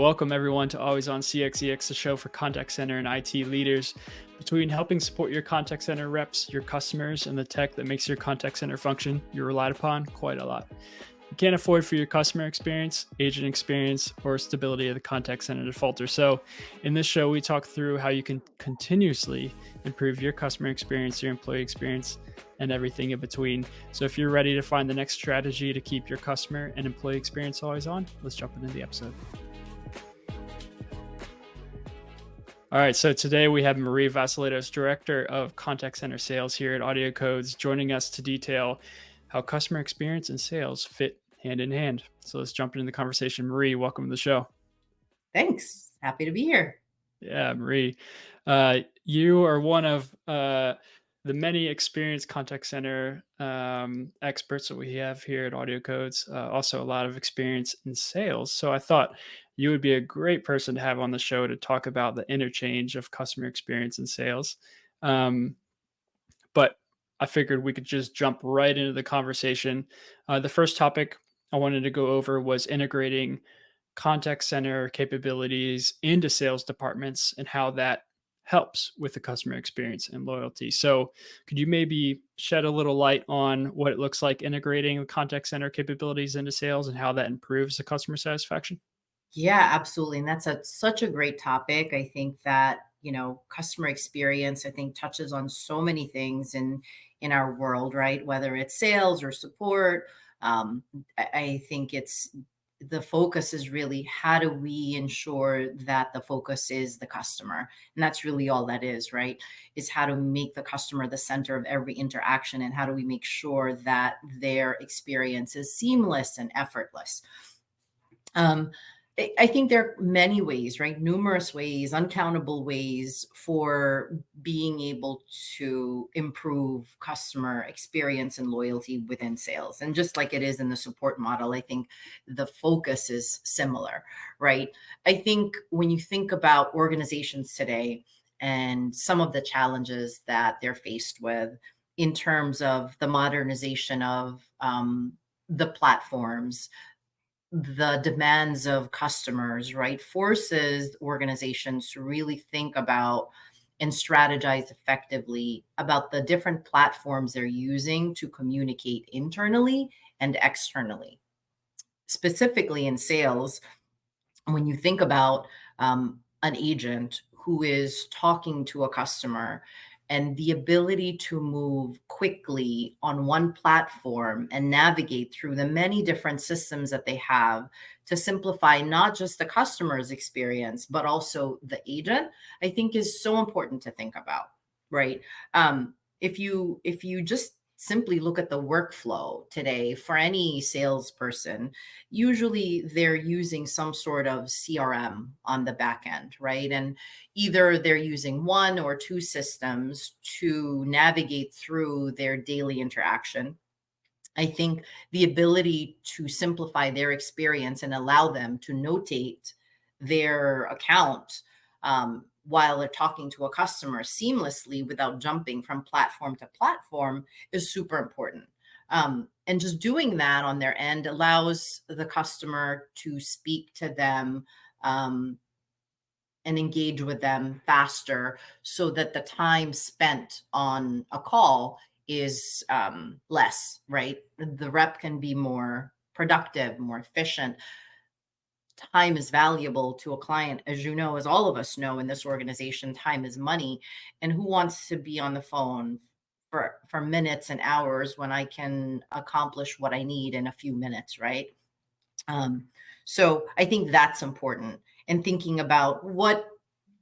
Welcome everyone to Always on CXEX, the show for contact center and IT leaders. Between helping support your contact center reps, your customers, and the tech that makes your contact center function, you're relied upon quite a lot. You can't afford for your customer experience, agent experience, or stability of the contact center to falter. So in this show, we talk through how you can continuously improve your customer experience, your employee experience, and everything in between. So if you're ready to find the next strategy to keep your customer and employee experience always on, let's jump into the episode. All right, so today we have Marie Vassilatos, Director of Contact Center Sales here at AudioCodes, joining us to detail how customer experience and sales fit hand in hand. So let's jump into the conversation. Marie, welcome to the show. Thanks. Happy to be here. Yeah, Marie, you are one of the many experienced contact center experts that we have here at AudioCodes. Also, a lot of experience in sales. So I thought you would be a great person to have on the show to talk about the interchange of customer experience and sales. But I figured we could just jump right into the conversation. The first topic I wanted to go over was integrating contact center capabilities into sales departments and how that helps with the customer experience and loyalty. So, could you maybe shed a little light on what it looks like integrating the contact center capabilities into sales and how that improves the customer satisfaction? Yeah, absolutely. And that's such a great topic. I think that, customer experience, I think touches on so many things in our world, right? Whether it's sales or support. I think the focus is really how do we ensure that the focus is the customer? And that's really all that is, right? Is how to make the customer the center of every interaction, and how do we make sure that their experience is seamless and effortless. I think there are many ways, right? Numerous ways, uncountable ways for being able to improve customer experience and loyalty within sales. And just like it is in the support model, I think the focus is similar, right? I think when you think about organizations today and some of the challenges that they're faced with in terms of the modernization of the platforms, the demands of customers, right, forces organizations to really think about and strategize effectively about the different platforms they're using to communicate internally and externally. Specifically in sales, when you think about an agent who is talking to a customer and the ability to move quickly on one platform and navigate through the many different systems that they have to simplify not just the customer's experience, but also the agent, I think is so important to think about, right? If you just simply look at the workflow today for any salesperson, usually they're using some sort of CRM on the back end, right? And either they're using one or two systems to navigate through their daily interaction. I think the ability to simplify their experience and allow them to notate their account while they're talking to a customer seamlessly without jumping from platform to platform is super important. And just doing that on their end allows the customer to speak to them and engage with them faster so that the time spent on a call is less, right? The rep can be more productive, more efficient. Time is valuable to a client, as you know, as all of us know in this organization. Time is money, and who wants to be on the phone for minutes and hours when I can accomplish what I need in a few minutes, right? So I think that's important, and thinking about what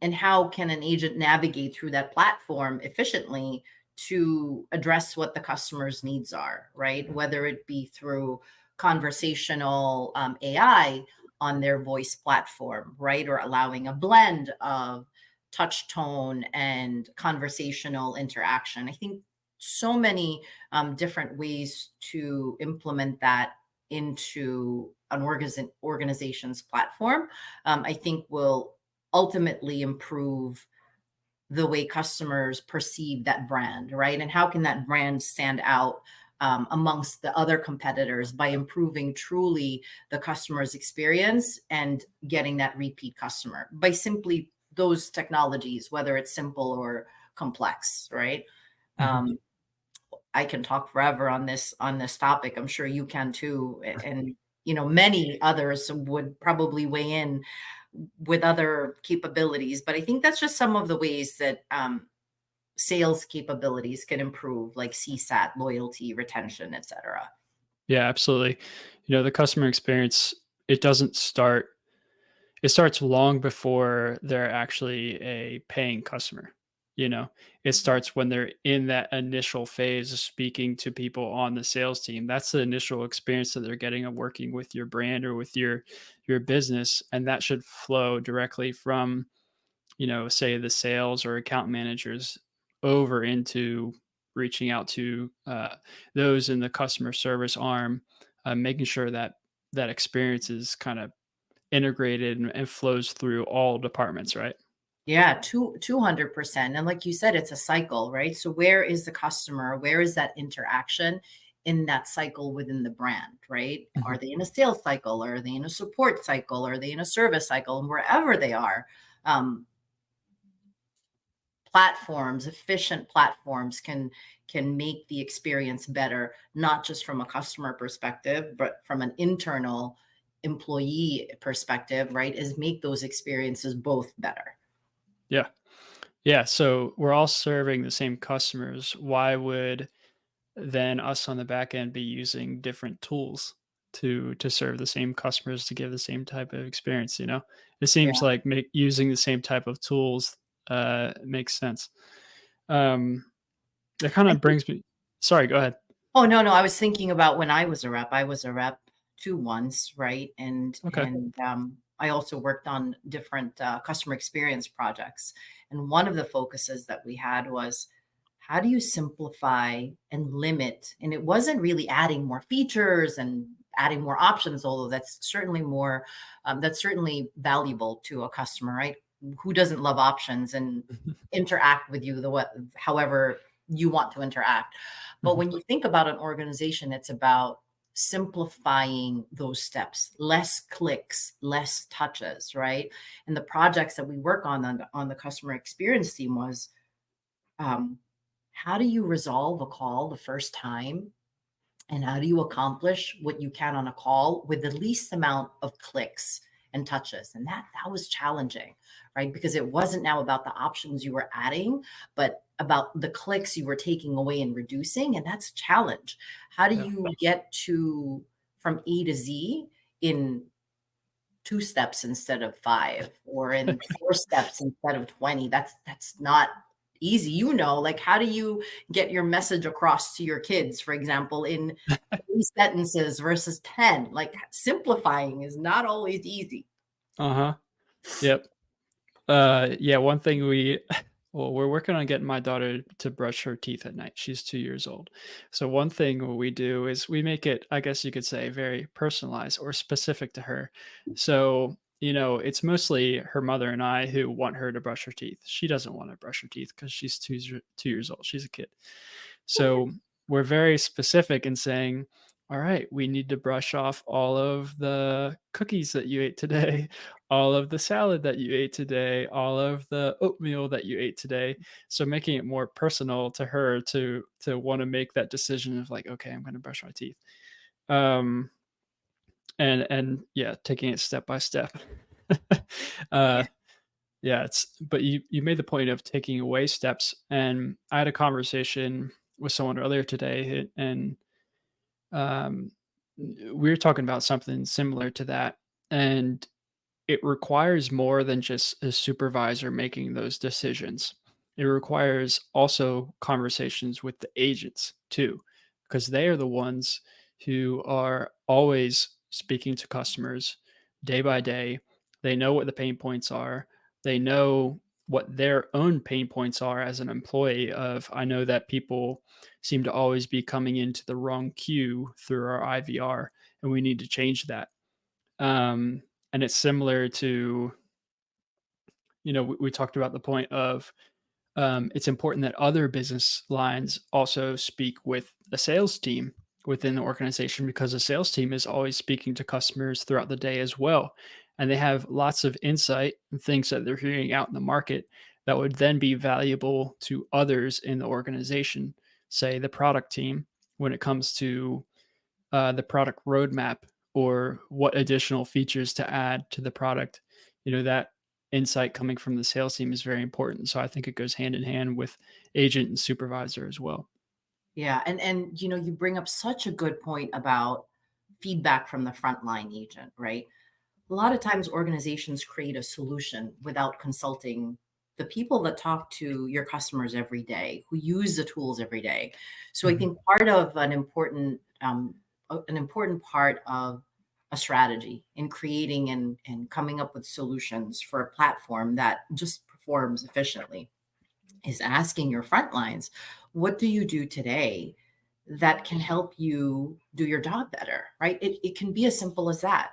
and how can an agent navigate through that platform efficiently to address what the customer's needs are, right? Whether it be through conversational AI on their voice platform, right? Or allowing a blend of touch tone and conversational interaction. I think so many different ways to implement that into an organization's platform, I think will ultimately improve the way customers perceive that brand, right? And how can that brand stand out amongst the other competitors by improving truly the customer's experience and getting that repeat customer by simply those technologies, whether it's simple or complex, right? Mhm. Um, I can talk forever on this topic. I'm sure you can too, and many others would probably weigh in with other capabilities. But I think that's just some of the ways that sales capabilities can improve, like CSAT, loyalty, retention, etc. Yeah, absolutely. The customer experience, it doesn't start it starts long before they're actually a paying customer, you know? It starts when they're in that initial phase of speaking to people on the sales team. That's the initial experience that they're getting of working with your brand or with your business, and that should flow directly from, say the sales or account managers over into reaching out to those in the customer service arm, making sure that that experience is kind of integrated and flows through all departments, right? Yeah, 200%. And like you said, it's a cycle, right? So where is the customer? Where is that interaction in that cycle within the brand, right? Are Mhm. they in a sales cycle? Are they in a support cycle? Are they in a service cycle? And wherever they are, um, platforms, efficient platforms can make the experience better, not just from a customer perspective, but from an internal employee perspective, right? Is make those experiences both better. Yeah. Yeah. So we're all serving the same customers. Why would then us on the back end be using different tools to serve the same customers to give the same type of experience, you know? It seems Yeah. like using the same type of tools makes sense. Um that kind I of brings me sorry, go ahead. Oh, no, no, I was thinking about when I was a rep. I was a rep too once, right? And Okay. and I also worked on different customer experience projects. And one of the focuses that we had was how do you simplify and limit? And it wasn't really adding more features and adding more options, although that's certainly valuable to a customer, right? Who doesn't love options and interact with you the what however you want to interact. But Mhm. when you think about an organization, it's about simplifying those steps, less clicks, less touches, right? And the projects that we work on the customer experience team was um, how do you resolve a call the first time and how do you accomplish what you can on a call with the least amount of clicks and touches? And that was challenging, right? Because it wasn't now about the options you were adding, but about the clicks you were taking away and reducing. And that's a challenge. How do Yeah. you get to from A to Z in 2 steps instead of 5 or in 4 steps instead of 20? That's not easy. Like how do you get your message across to your kids, for example, in 3 sentences versus 10? Like simplifying is not always easy. Uh-huh. Yep. Yeah, one thing well, we're working on getting my daughter to brush her teeth at night. She's 2 years old. So one thing what we do is we make it, I guess you could say, very personalized or specific to her. So, it's mostly her mother and I who want her to brush her teeth. She doesn't want to brush her teeth because she's 2 years old. She's a kid. So we're very specific in saying, all right, we need to brush off all of the cookies that you ate today, all of the salad that you ate today, all of the oatmeal that you ate today. So making it more personal to her to want to make that decision of like, okay, I'm going to brush my teeth. Um, and yeah, taking it step by step. uh, Yeah. yeah, but you made the point of taking away steps, and I had a conversation with someone earlier today, and um, we were talking about something similar to that, and it requires more than just a supervisor making those decisions. It requires also conversations with the agents too, because they are the ones who are always speaking to customers day by day. They know what the pain points are. They know what their own pain points are as an employee of I know that people seem to always be coming into the wrong queue through our IVR and we need to change that. And it's similar to, we talked about the point of it's important that other business lines also speak with the sales team within the organization, because the sales team is always speaking to customers throughout the day as well. And they have lots of insight and things that they're hearing out in the market that would then be valuable to others in the organization, say the product team, when it comes to the product roadmap or what additional features to add to the product. That insight coming from the sales team is very important. So I think it goes hand in hand with agent and supervisor as well. Yeah, and you bring up such a good point about feedback from the frontline agent, right? A lot of times organizations create a solution without consulting the people that talk to your customers every day, who use the tools every day. So I Mhm. think part of an important part of a strategy in creating and coming up with solutions for a platform that just performs efficiently is asking your front lines, what do you do today that can help you do your job better, right? It can be as simple as that.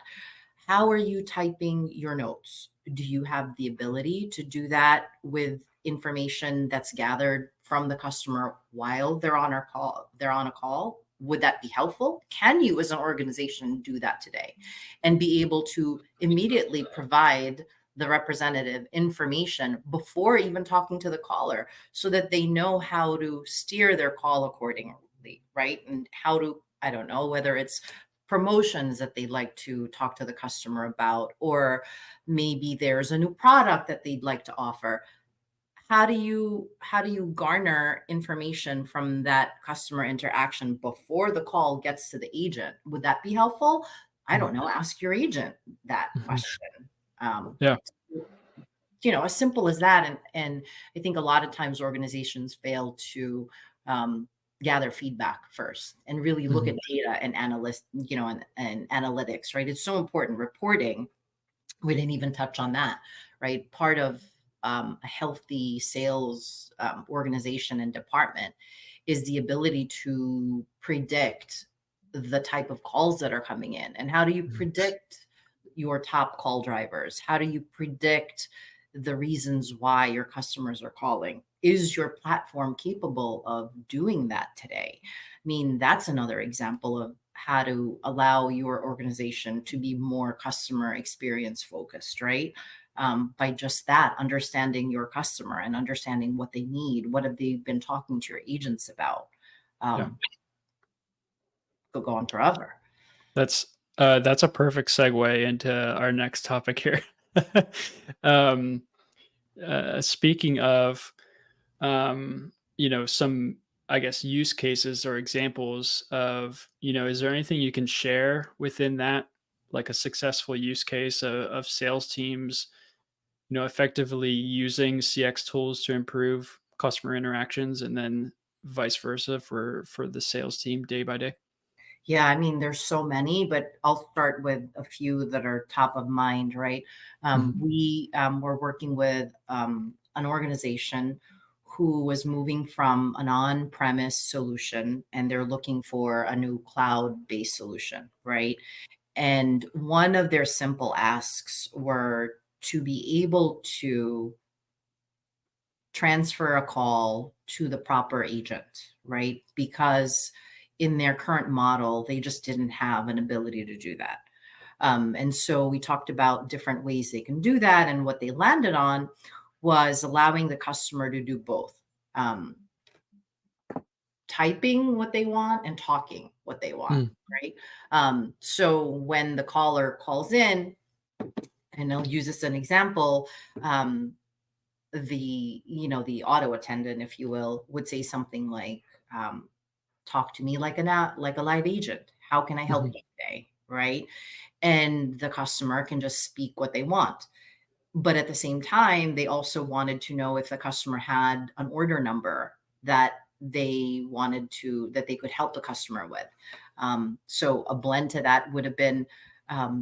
How are you typing your notes? Do you have the ability to do that with information that's gathered from the customer while they're on our call? They're on a call. Would that be helpful? Can you, as an organization, do that today and be able to immediately provide the representative information before even talking to the caller so that they know how to steer their call accordingly, right? And how to, I don't know, whether it's promotions that they'd like to talk to the customer about, or maybe there's a new product that they'd like to offer. How do you garner information from that customer interaction before the call gets to the agent? Would that be helpful? I Mhm. don't know. Ask your agent that Mhm. question. Um, Yeah. as simple as that. And I think a lot of times organizations fail to um, gather feedback first and really look at Mhm. data and analyst, and analytics, right? It's so important. Reporting, we didn't even touch on that, right? Part of a healthy sales organization and department is the ability to predict the type of calls that are coming in. And how do you Mhm. predict your top call drivers? How do you predict the reasons why your customers are calling? Is your platform capable of doing that today? I mean, that's another example of how to allow your organization to be more customer experience focused, right? By just that, understanding your customer and understanding what they need. What have they been talking to your agents about? Yeah. Um, Could go on forever. That's a perfect segue into our next topic here. um, Speaking of, some, I guess, use cases or examples of, is there anything you can share within that, like a successful use case of sales teams, effectively using CX tools to improve customer interactions, and then vice versa for the sales team day by day? Yeah, I mean, there's so many, but I'll start with a few that are top of mind, right? Mhm. We were working with an organization who was moving from an on-premise solution and they're looking for a new cloud-based solution, right? And one of their simple asks were to be able to transfer a call to the proper agent, right? Because in their current model, they just didn't have an ability to do that. And so we talked about different ways they can do that. And what they landed on was allowing the customer to do both, um, typing what they want and talking what they want, Mm. right? So when the caller calls in, and I'll use this as an example, the auto attendant, if you will, would say something like, um, talk to me like a live agent. How can I help Mhm. you today, right? And the customer can just speak what they want. But at the same time, they also wanted to know if the customer had an order number that they could help the customer with. So a blend to that would have been,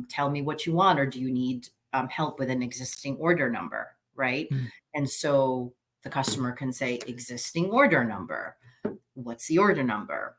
tell me what you want, or do you need help with an existing order number, right? Mm. And so the customer can say existing order number. What's the order number?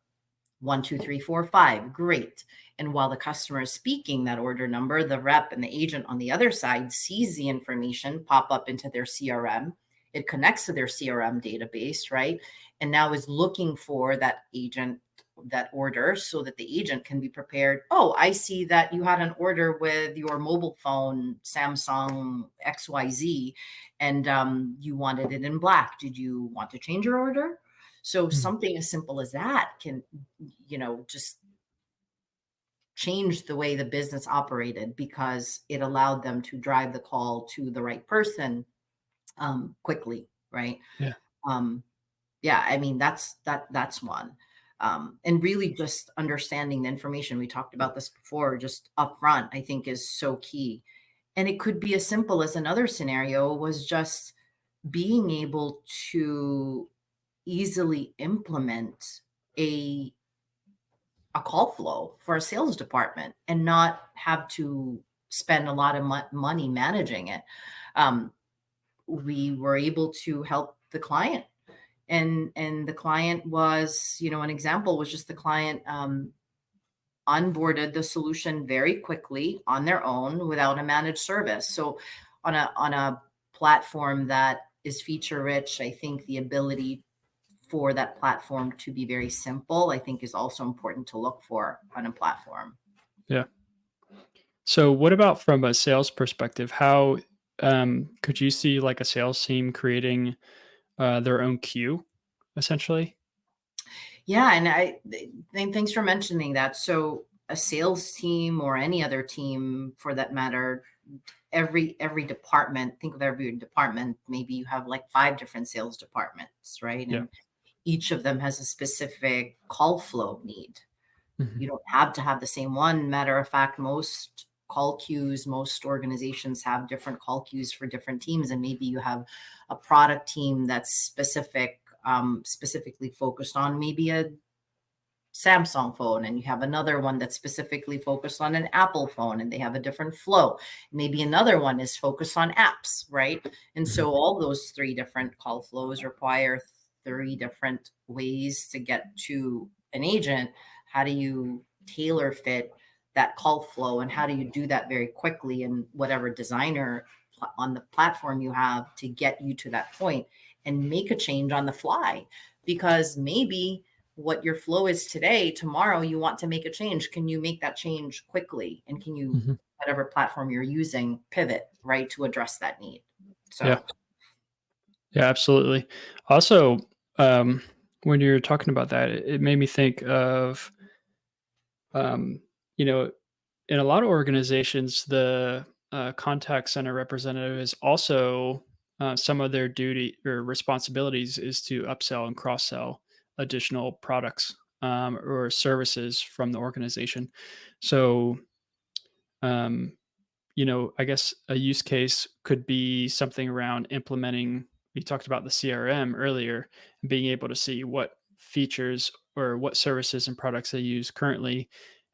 1, 2, 3, 4, 5. Great. And while the customer is speaking that order number, the rep and the agent on the other side sees the information pop up into their CRM it connects to their CRM database, right? And now is looking for that agent, that order, so that the agent can be prepared. Oh, I see that you had an order with your mobile phone, Samsung XYZ, and you wanted it in black. Did you want to change your order? So Mhm. something as simple as that can, just change the way the business operated, because it allowed them to drive the call to the right person quickly, right? Yeah. Um, yeah, I mean, that's one. And really just understanding the information. We talked about this before, just upfront, I think is so key. And it could be as simple as, another scenario was just being able to easily implement a a call flow for a sales department and not have to spend a lot of money managing it. Um, we were able to help the client, and the client was, an example was just the client onboarded the solution very quickly on their own without a managed service. So on a platform that is feature rich, I think the ability for that platform to be very simple, I think, is also important to look for on a platform. Yeah. So, what about from a sales perspective? How could you see like a sales team creating their own queue, essentially? Yeah, and thanks for mentioning that. So a sales team, or any other team for that matter, every department, think of every department, maybe you have like 5 different sales departments, right? Yeah. And each of them has a specific call flow need. Mhm. You don't have to have the same one. Matter of fact, most call queues, most organizations have different call queues for different teams. And maybe you have a product team that's specifically focused on maybe a Samsung phone, and you have another one that's specifically focused on an Apple phone, and they have a different flow. Maybe another one is focused on apps, right? And Mhm. so all those 3 different call flows require 3 different ways to get to an agent. How do you tailor fit that call flow, and how do you do that very quickly in whatever designer on the platform you have to get you to that point, and make a change on the fly? Because maybe what your flow is today, tomorrow you want to make a change. Can you make that change quickly? And can you, Mhm. whatever platform you're using, pivot, right, to address that need? Yeah. So, Yeah, absolutely. Also, um, when you're talking about that, it made me think of, um, you know, in a lot of organizations, the contact center representative is also some of their duty or responsibilities is to upsell and cross sell additional products or services from the organization. So, um, I guess a use case could be something around implementing. We talked about the CRM earlier, and being able to see what features or what services and products they use currently,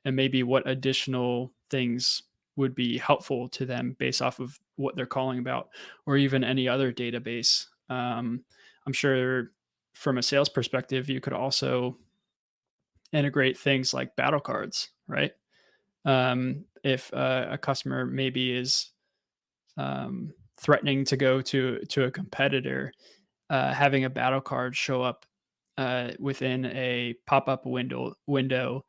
and maybe what additional things would be helpful to them based off of what they're calling about, or even any other database. I'm sure from a sales perspective, you could also integrate things like battle cards, right? If a customer maybe is threatening to go to a competitor, having a battle card show up within a pop-up window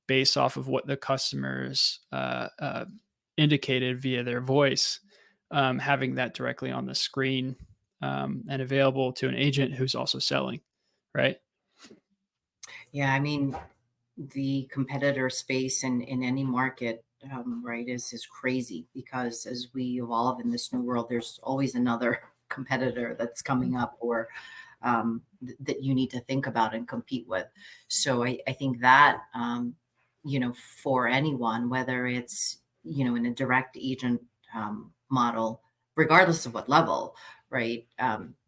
based off of what the customers indicated via their voice, having that directly on the screen and available to an agent who's also selling, right? yeah, I mean, the competitor space in any market, right, is crazy, because as we evolve in this new world, there's always another competitor that's coming up, or that you need to think about and compete with. So I think that, for anyone, whether it's, in a direct agent model, regardless of what level, right,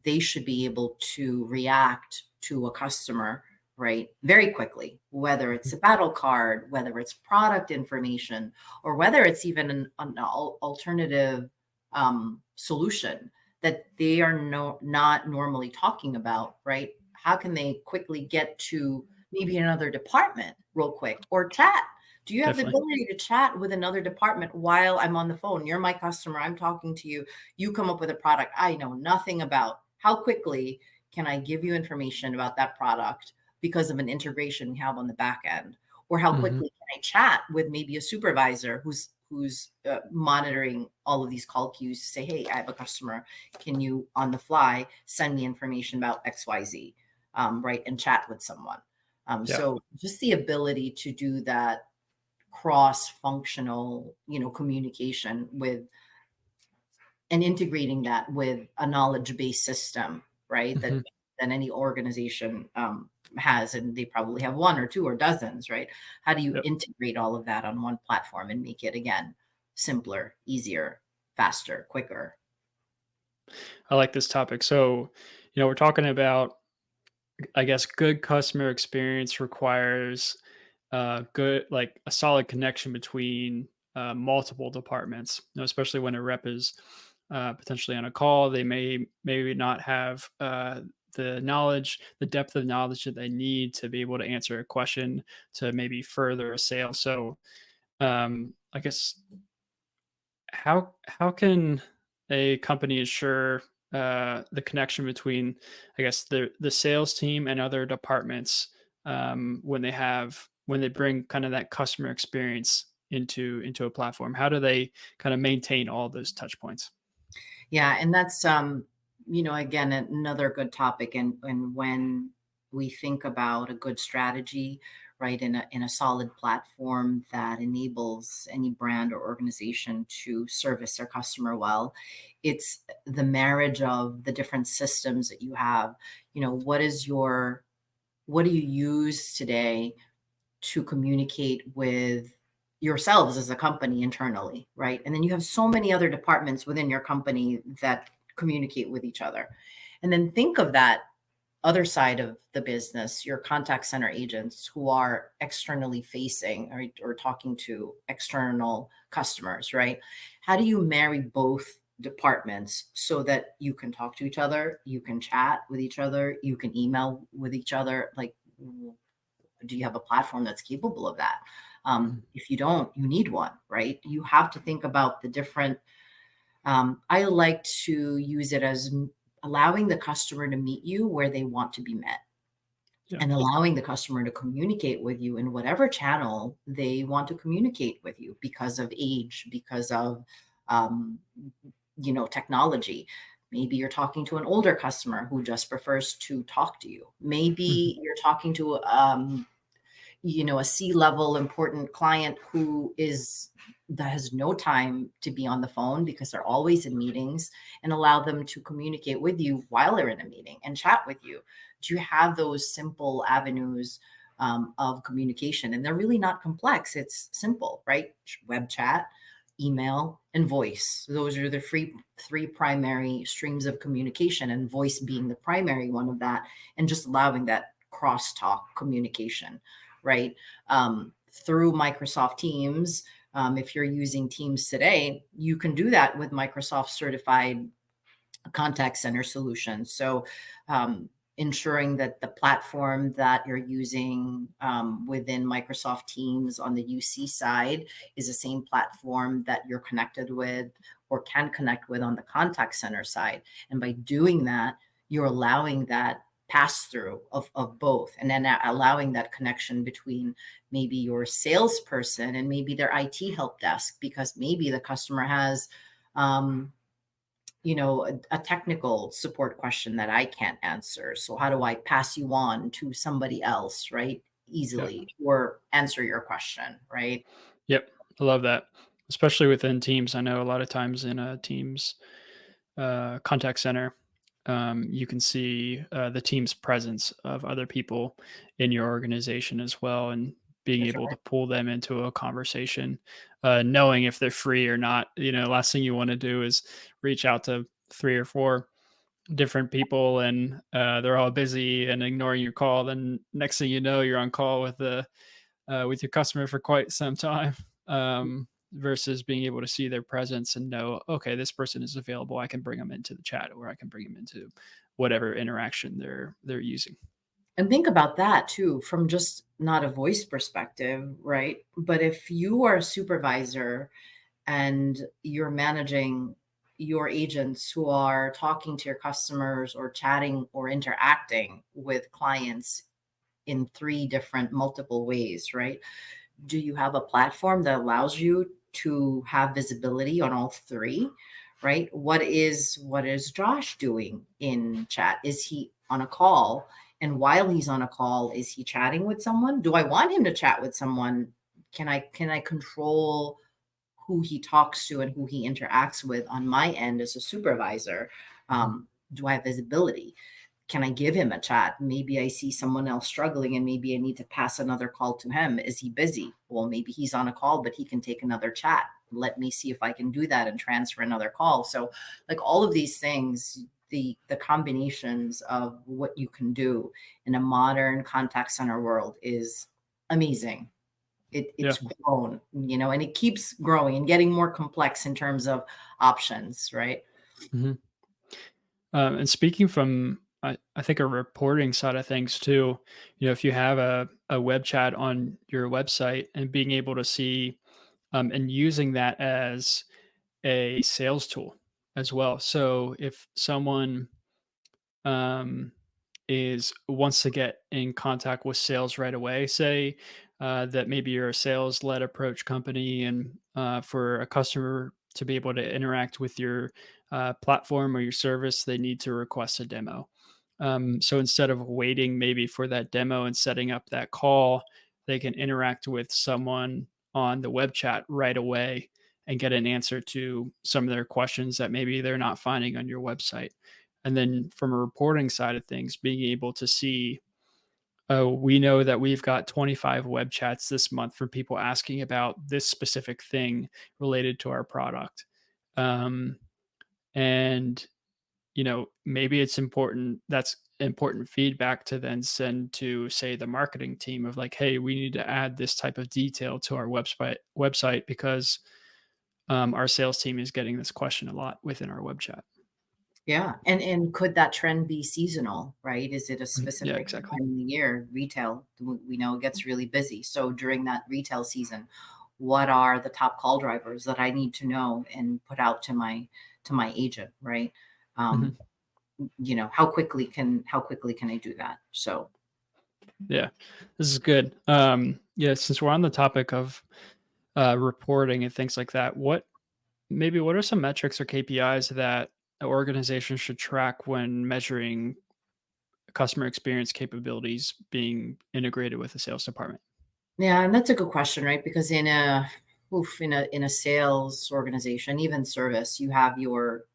they should be able to react to a customer, right, very quickly, whether it's Mhm. a battle card, whether it's product information, or whether it's even an alternative solution that they are not normally talking about, right? How can they quickly get to maybe another department real quick, or chat? Do you have the Definitely. ability to chat with another department while I'm on the phone? You're my customer. I'm talking to you. You come up with a product I know nothing about. how quickly can I give you information about that product because of an integration we have on the back end? Or how Hmm. quickly can I chat with maybe a supervisor who's monitoring all of these call queues to say, hey, I have a customer. Can you on the fly send me information about XYZ, right? And chat with someone. Yeah. So just the ability to do that cross-functional, communication with and integrating that with a knowledge-based system, right? That Hmm. any organization has, and they probably have one or two or dozens, right? How do you Yep. integrate all of that on one platform and make it again simpler, easier, faster, quicker? I like this topic. So, we're talking about, I guess, good customer experience requires good, like a solid connection between multiple departments. Especially when a rep is potentially on a call, they maybe not have the knowledge, the depth of knowledge that they need to be able to answer a question to maybe further a sale. So, I guess how can a company ensure the connection between, I guess, the sales team and other departments when they bring kind of that customer experience into a platform? How do they kind of maintain all those touch points? Yeah, and that's again another good topic. And when we think about a good strategy, right, in a solid platform that enables any brand or organization to service their customer well, it's the marriage of the different systems that you have. What do you use today to communicate with yourselves as a company internally, right? And then you have so many other departments within your company that communicate with each other. And then think of that other side of the business, your contact center agents who are externally facing, or talking to external customers, right? How do you marry both departments so that you can talk to each other, you can chat with each other, you can email with each other? Like, do you have a platform that's capable of that? Mhm. If you don't, you need one, right? You have to think about the different. I like to use it as allowing the customer to meet you where they want to be met, Yeah. and allowing the customer to communicate with you in whatever channel they want to communicate with you because of age, because of um, technology. Maybe you're talking to an older customer who just prefers to talk to you. Mhm. Maybe you're talking to a C-level important client that has no time to be on the phone because they're always in meetings, and allow them to communicate with you while they're in a meeting and chat with you. Do you have those simple avenues of communication? And they're really not complex. It's simple, right? Web chat, email, and voice. Those are the three primary streams of communication, and voice being the primary one of that, and just allowing that crosstalk communication, right? Through Microsoft Teams. If you're using Teams today, you can do that with Microsoft certified contact center solutions. So, ensuring that the platform that you're using within Microsoft Teams on the UC side is the same platform that you're connected with or can connect with on the contact center side. And by doing that, you're allowing that pass through of both, and then allowing that connection between maybe your salesperson and maybe their IT help desk, because maybe the customer has um, a technical support question that I can't answer. So how do I pass you on to somebody else, right? Yeah. Easily, or answer your question, right? Yep. I love that. Especially within teams. I know a lot of times in a team's contact center, you can see the team's presence of other people in your organization as well, and being That's able right. to pull them into a conversation, knowing if they're free or not. Last thing you want to do is reach out to three or four different people, and they're all busy and ignoring your call. Then next thing you know, you're on call with your customer for quite some time, versus being able to see their presence and know, okay, this person is available. I can bring them into the chat, or I can bring them into whatever interaction they're using. And think about that too, from just not a voice perspective, right? But if you are a supervisor and you're managing your agents who are talking to your customers or chatting or interacting with clients in three different multiple ways, right? Do you have a platform that allows you to have visibility on all three, right? What is Josh doing in chat? Is he on a call? And while he's on a call, is he chatting with someone? Do I want him to chat with someone? Can I control who he talks to and who he interacts with on my end as a supervisor? Mhm. Do I have visibility? Can I give him a chat? Maybe I see someone else struggling and maybe I need to pass another call to him. Is he busy? Well, maybe he's on a call, but he can take another chat. Let me see if I can do that and transfer another call. So, like all of these things, the combinations of what you can do in a modern contact center world is amazing. Yeah. It's grown, and it keeps growing and getting more complex in terms of options, right? Mhm. And speaking from, I think a reporting side of things too, if you have a web chat on your website and being able to see and using that as a sales tool as well. So if someone um, is wants to get in contact with sales right away, say that maybe you're a sales led approach company, and for a customer to be able to interact with your platform or your service, they need to request a demo. So instead of waiting maybe for that demo and setting up that call, they can interact with someone on the web chat right away and get an answer to some of their questions that maybe they're not finding on your website. And then from a reporting side of things, being able to see, oh, we know that we've got 25 web chats this month from people asking about this specific thing related to our product. Um, and maybe it's important, that's important feedback to then send to, say, the marketing team of like, hey, we need to add this type of detail to our website because our sales team is getting this question a lot within our web chat. Yeah, and could that trend be seasonal, right? Is it a Yeah, specific exactly. time of the year? Retail, we know it gets really busy. So during that retail season, what are the top call drivers that I need to know and put out to my agent, right? Mhm. Um, how quickly can I do that? So Yeah, this is good. Yeah, since we're on the topic of reporting and things like that, what are some metrics or KPIs that an organization should track when measuring customer experience capabilities being integrated with the sales department? yeah, and that's a good question, right? Because in a sales organization, even service, you have your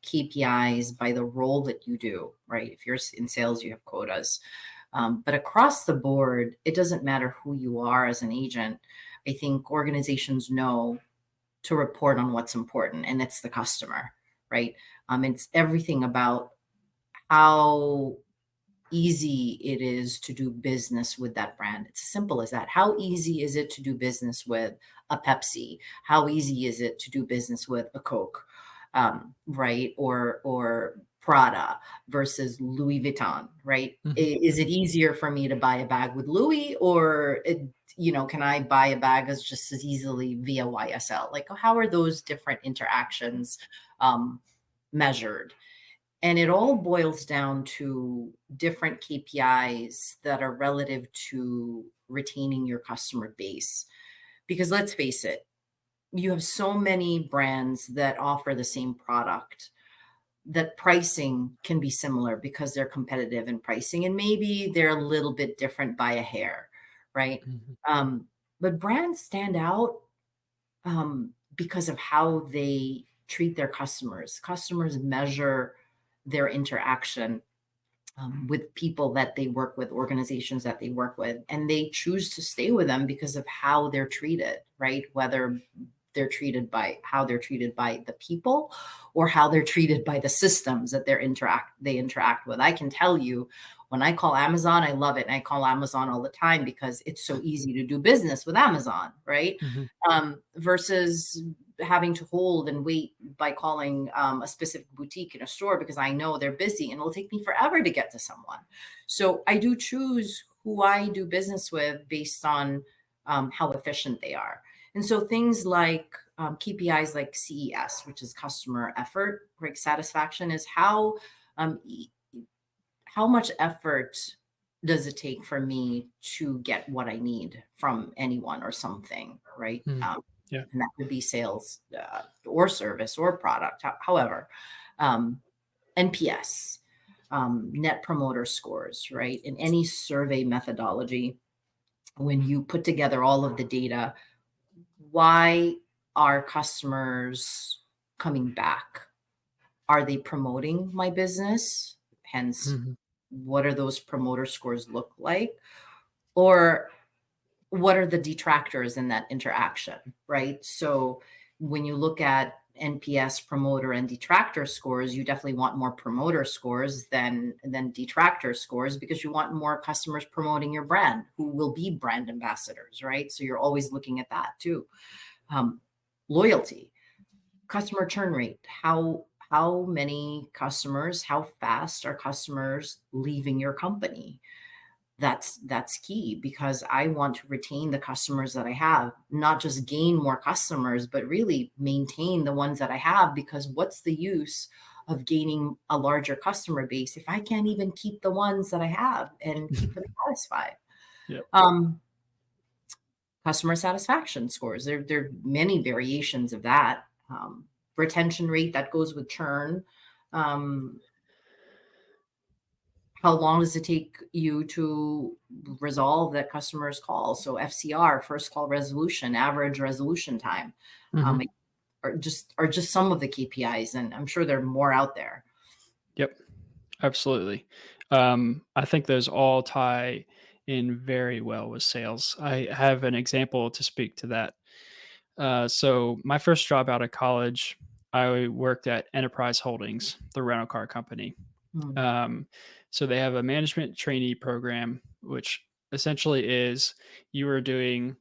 KPIs by the role that you do, right? If you're in sales, you have quotas. But across the board, it doesn't matter who you are as an agent. I think organizations know to report on what's important, and it's the customer, right? It's everything about how easy it is to do business with that brand. It's as simple as that. How easy is it to do business with a Pepsi? How easy is it to do business with a Coke, right? Or Prada versus Louis Vuitton, right? Mhm. Is it easier for me to buy a bag with Louis, or can I buy a bag as just as easily via YSL? Like, how are those different interactions um, measured? And it all boils down to different KPIs that are relative to retaining your customer base. Because let's face it, you have so many brands that offer the same product that pricing can be similar because they're competitive in pricing and maybe they're a little bit different by a hair, right? Mhm. Um, but brands stand out because of how they treat their customers. Customers measure their interaction with people that they work with, organizations that they work with, and they choose to stay with them because of how they're treated, right? Whether they're treated by the people or how they're treated by the systems that they interact with. I can tell you, when I call Amazon, I love it. And I call Amazon all the time because it's so easy to do business with Amazon, right? Mhm. Versus having to hold and wait by calling a specific boutique in a store because I know they're busy and it'll take me forever to get to someone. So I do choose who I do business with based on how efficient they are. And so things like KPIs like CES, which is customer effort, right? Satisfaction is um, e- how much effort does it take for me to get what I need from anyone or something, right? Mhm. Yeah. And that could be sales or service or product, however. Um, NPS, net promoter scores, right? In any survey methodology, when you put together all of the data, why are customers coming back? Are they promoting my business? Hence, Mhm. what are those promoter scores look like? Or what are the detractors in that interaction, right? So when you look at NPS, promoter, and detractor scores, you definitely want more promoter scores than detractor scores, because you want more customers promoting your brand who will be brand ambassadors, right? So you're always looking at that too. Um, Loyalty, customer churn rate. How many customers, how fast are customers leaving your company? That's key, because I want to retain the customers that I have, not just gain more customers, but really maintain the ones that I have, because what's the use of gaining a larger customer base if I can't even keep the ones that I have and keep them satisfied? Yep. Um, Customer satisfaction scores. There are many variations of that. Retention rate, that goes with churn. Um, how long does it take you to resolve that customer's call? So FCR, first call resolution, average resolution time, Mhm. um, are just some of the KPIs, and I'm sure there are more out there. Yep. Absolutely. I think those all tie in very well with sales. I have an example to speak to that. So my first job out of college, I worked at Enterprise Holdings, the rental car company. Mm, Um, so they have a management trainee program, which essentially is you are doing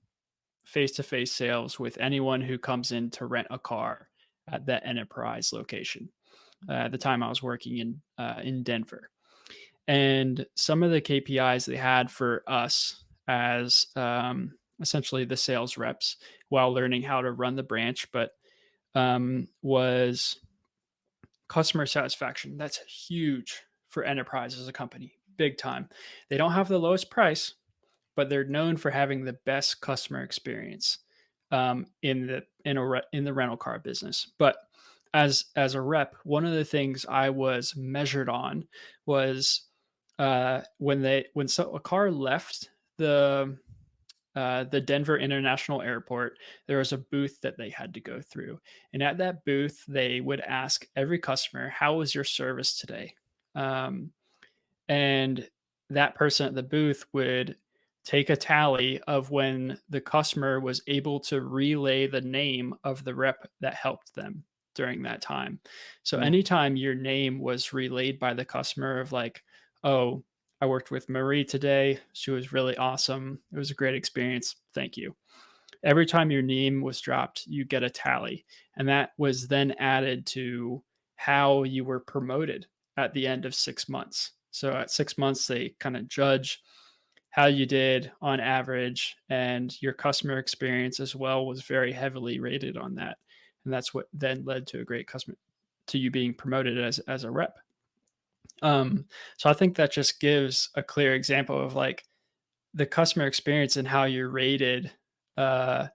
face-to-face sales with anyone who comes in to rent a car at that Enterprise location. At the time, I was working in Denver, and some of the KPIs they had for us as essentially the sales reps while learning how to run the branch, but was customer satisfaction. That's huge for enterprise as a company, big time. They don't have the lowest price, but they're known for having the best customer experience in the rental car business. But as a rep, one of the things I was measured on was when a car left the the Denver International Airport, there was a booth that they had to go through. And at that booth, they would ask every customer, "How was your service today?" Um, and that person at the booth would take a tally of when the customer was able to relay the name of the rep that helped them during that time. So yeah. anytime your name was relayed by the customer of like, "Oh, I worked with Marie today. She was really awesome. It was a great experience. Thank you." Every time your name was dropped, you get a tally. And that was then added to how you were promoted at the end of 6 months. So at 6 months, they kind of judge how you did on average, and your customer experience as well was very heavily rated on that. And that's what then led to a great customer to you being promoted as a rep. So I think that just gives a clear example of like the customer experience and how you're rated, uh,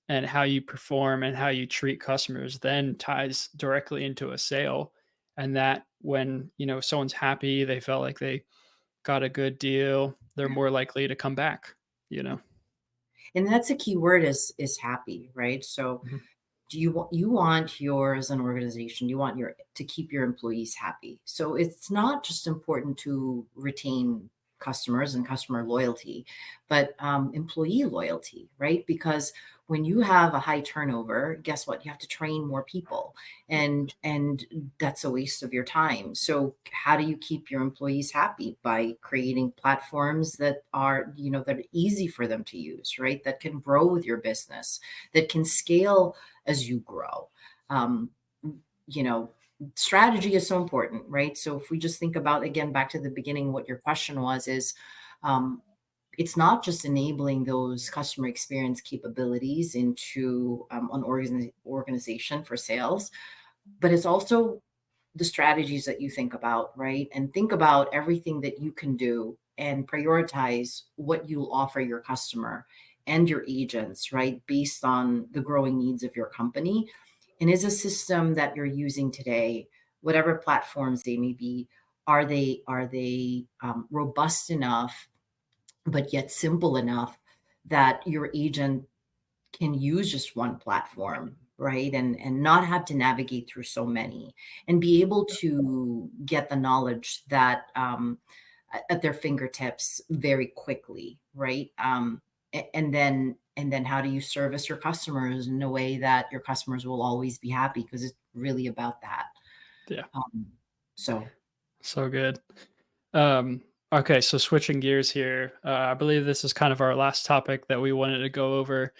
and how you perform and how you treat customers then ties directly into a sale. And that when, someone's happy, they felt like they got a good deal, they're more likely to come back, you know? And that's a key word, is happy, right? So Mhm. do you want your, as an organization, you want your to keep your employees happy. So it's not just important to retain customers and customer loyalty, but employee loyalty, right? Because when you have a high turnover, guess what? You have to train more people, and that's a waste of your time. So how do you keep your employees happy? By creating platforms that are, that are easy for them to use, right? That can grow with your business, that can scale as you grow. Um, you know, Strategy is so important, right? So if we just think about, again, back to the beginning, what your question was is, um, it's not just enabling those customer experience capabilities into an organization for sales, but it's also the strategies that you think about, right? And think about everything that you can do and prioritize what you'll offer your customer and your agents, right? Based on the growing needs of your company. And is a system that you're using today, whatever platforms they may be, are they robust enough, but yet simple enough that your agent can use just one platform, right? And not have to navigate through so many, and be able to get the knowledge that at their fingertips very quickly, right? And then how do you service your customers in a way that your customers will always be happy, because it's really about that. Yeah. Um, so So good. Um, okay, so switching gears here, I believe this is kind of our last topic that we wanted to go over.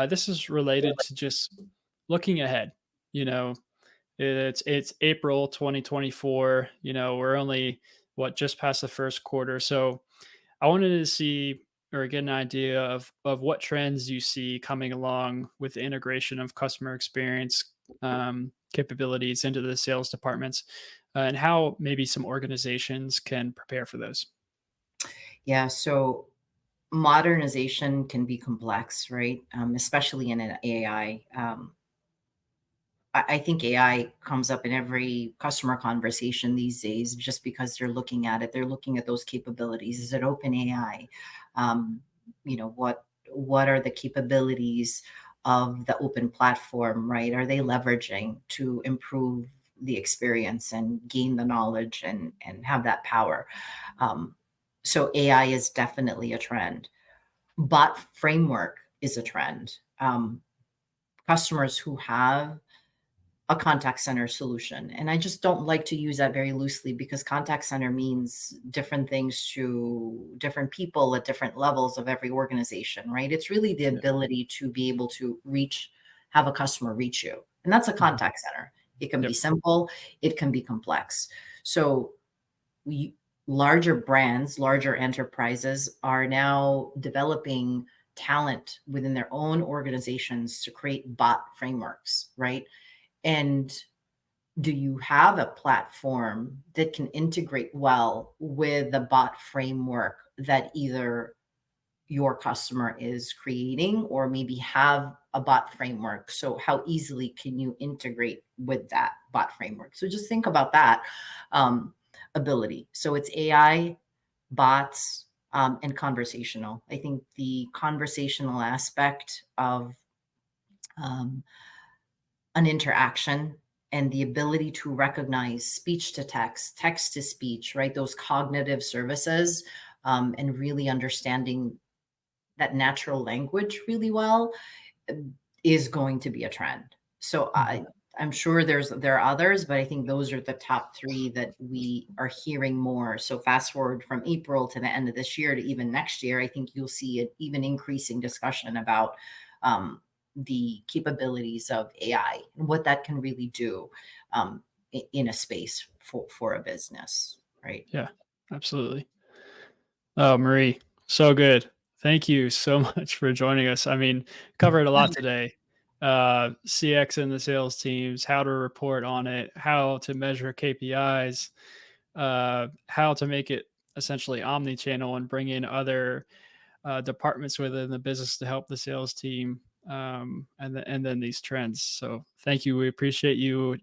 This is related to just looking ahead. You know, it's April 2024. You know, we're only just past the first quarter, so I wanted to see or get an idea of what trends you see coming along with the integration of customer experience capabilities into the sales departments, and how maybe some organizations can prepare for those. yeah, so modernization can be complex, right? Especially in an AI. I think AI comes up in every customer conversation these days, just because they're looking at it. They're looking at those capabilities. Is it open AI? Um, what are the capabilities of the open platform, right? Are they leveraging to improve the experience and gain the knowledge and have that power? Um, so AI is definitely a trend. Bot framework is a trend. Customers who have a contact center solution. And I just don't like to use that very loosely, because contact center means different things to different people at different levels of every organization, right? It's really the Yeah. ability to be able to have a customer reach you. And that's a Mhm. contact center. It can be Yep. simple, it can be complex. So we larger brands, larger enterprises are now developing talent within their own organizations to create bot frameworks, right? And do you have a platform that can integrate well with the bot framework that either your customer is creating, or maybe have a bot framework? So how easily can you integrate with that bot framework? So just think about that um, ability. So it's AI, bots, and conversational. I think the conversational aspect of um, an interaction, and the ability to recognize speech to text, text to speech, right? Those cognitive services, and really understanding that natural language really well, is going to be a trend. So Mhm. I'm sure there are others, but I think those are the top three that we are hearing more. So fast forward from April to the end of this year to even next year, I think you'll see an even increasing discussion about um, the capabilities of AI and what that can really do in a space for a business, right? Yeah, absolutely. Oh, Marie, so good. Thank you so much for joining us. I mean, covered a lot today. CX in the sales teams, how to report on it, how to measure KPIs, how to make it essentially omni-channel and bring in other departments within the business to help the sales team, and then these trends. So thank you. We appreciate you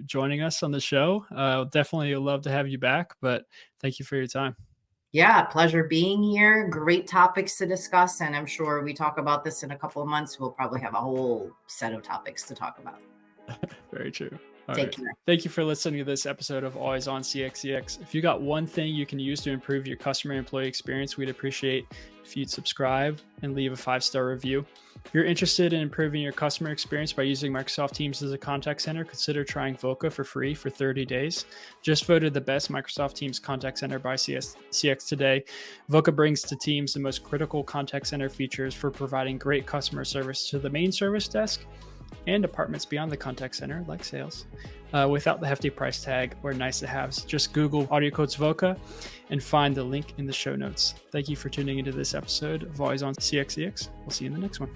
joining us on the show. Definitely love to have you back, but thank you for your time. Yeah, pleasure being here. Great topics to discuss. And I'm sure we talk about this in a couple of months. We'll probably have a whole set of topics to talk about. Very true. All Take right. care. Thank you for listening to this episode of Always on CXCX. If you got one thing you can use to improve your customer and employee experience, we'd appreciate if you'd subscribe and leave a 5-star review. If you're interested in improving your customer experience by using Microsoft Teams as a contact center, consider trying Voca for free for 30 days. Just voted the best Microsoft Teams contact center by CX today. Voca brings to Teams the most critical contact center features for providing great customer service to the main service desk and departments beyond the contact center, like sales, without the hefty price tag or nice to haves. Just Google AudioCodes Voca and find the link in the show notes. Thank you for tuning into this episode of Always on CXCX. We'll see you in the next one.